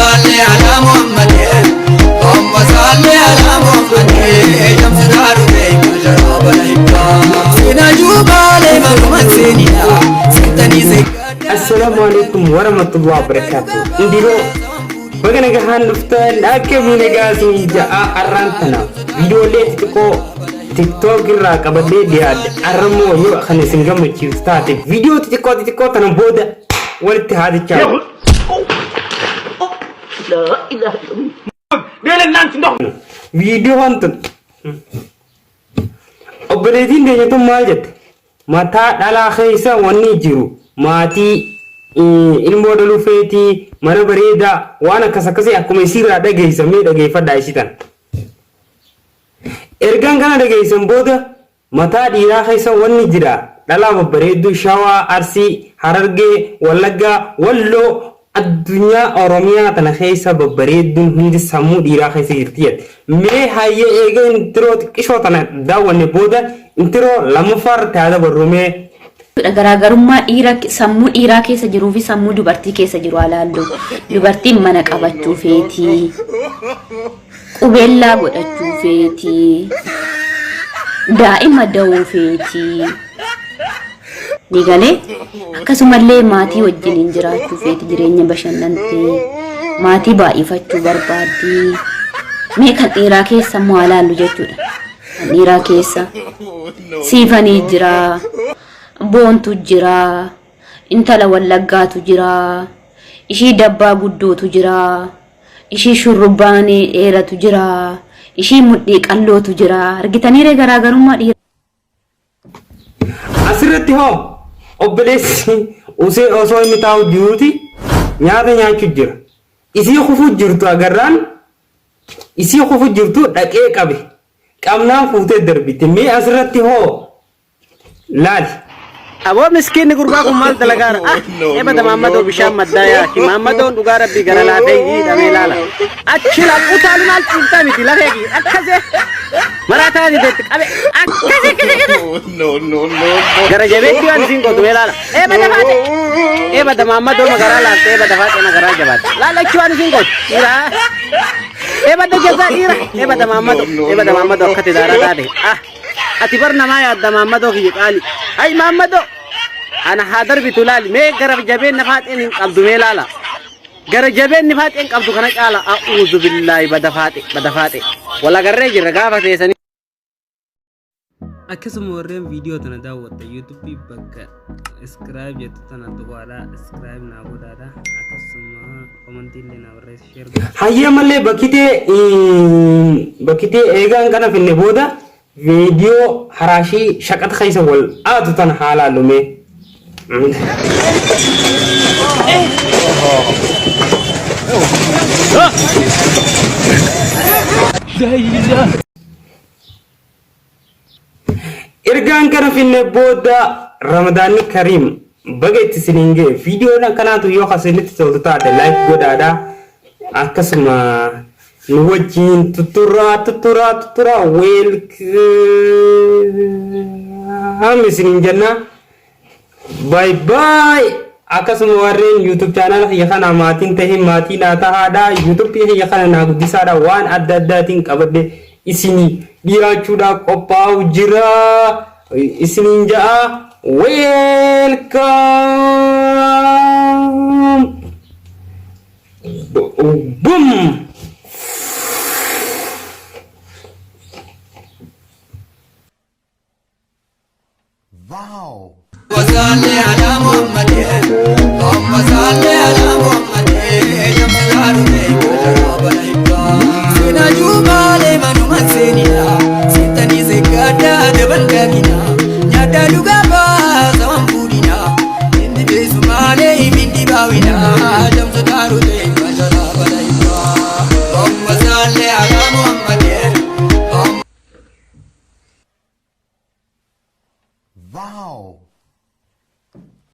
صل على محمد اللهم صل على محمد جم سدار بيك جرب الإبداع سنجوب علي مغمسينيا ستني زكاة السلام عليكم ورحمة الله وبركاته انديرو بغنا جهان نفتن أكمل نجاسي جاء أرانتنا فيديو ليت تكو تيك توك الراك أبدي دياد أرمو يو خلنا سنجم تشيستاتك فيديو تكو تنبودا والاتحاد الشعب لا إله إلا الله فيديو هانتن أبديتين دي جتو مالجت ماتا على خيسا ونيجرو ماتي ilmoo daluu feetii mana bareedaa waan akkasii akkuma isiirraa dhageessamee dhageeffadhaa isitan ergaan kana dhageessan booda mataa dhiiraa keessa wanni jira dhalaa babbareedduu shawaa arsii harargee wallaggaa walloo addunyaa oromiyaa tana keessa babbareedduun hundi sammuu dhiiraa keessa jirtiyat mee hayyee eegee intiroo xiqqishoo tana daawwanne booda intiroo lammaffaa taada barruumee garaagarummaa sammuu dhiiraa keessa jiruu fi sammuu dubartii keessa jiru alaallu dubartiin mana qabachuu feetii qubeellaa godhachuu feetii daa'ima da'uu feetii ni galee akkasumallee maatii wajjin jiraachuu feetii jireenya bashannantee maatii baay'ifachuu barbaaddi mee kan dhiiraa keessa immoo alaallu jechuudha kan dhiiraa keessa siifanii jira boontu jira intala wallaggaatu jira ishii dabbaa guddootu jira ishii shurrubbaanii dheeratu jira ishii mudhii qallootu jira argitanii garaagarummaa dhiira asirratti hoo obboleessi usee osoo inni taa'u jiruuti nyaata nyaachuu jira isii kufuu jirtu agarraan isii kufuu jirtu dhaqee qabe qabnaan fuutee darbite mee asirratti hoo laali أبو مسكين قربا كمال تلقار إبدا محمد بشام مدايا كي محمد دوغا ربي غرلا تيجي دميلالا أكشل أبو تعالى مال تلتا ميتي لا هيجي أكشل مراتا دي دتك أبي أكشل كده نو غرا جبت كان سين كو دميلالا إبدا محمد دوغا غرلا إبدا فات أنا غرا جبات لا لا كيوان سين كو إيرا إبدا جزا إيرا إبدا محمد وقت دارا دادي أتبرنا ما يا محمد وكي قالي أي محمد أنا حاضر بتولالي مي غرب جبين نفات إن قبض ميلالا غرب جبين نفات إن قبض خناك على أعوذ بالله بدفاتي ولا غرج رقافة تيساني akkasuma warreen viidiyoo tana daawwatta yuutuubii bakka iskiraayib jettu tana duwwaadha iskiraayib naa godhaadha akkasuma komantiillee naa barreessi sheer hayyee mallee bakkitee eegaan kana finne booda viidiyoo haraashii shaqata keessa wal aatu tana haalaa lume ergaan kana finne booda ramadaanni kariim baga itti siniinge viidiyoon akkanaatu yoo kasinitti toltu taate laayik godhaadha akkasuma nu wajjin tuturaa weelkaam isiniin jenna bye bye akkasuma warreen youtube channel kiyya kana maatiin ta'e maatii naa tahaadha youtube kiyya kana naa guddisaadha waan adda addaatiin qabadde isinii dhiyaachuudhaaf qophaa'u jira isiniin ja'a welcome boom Wow. وصل على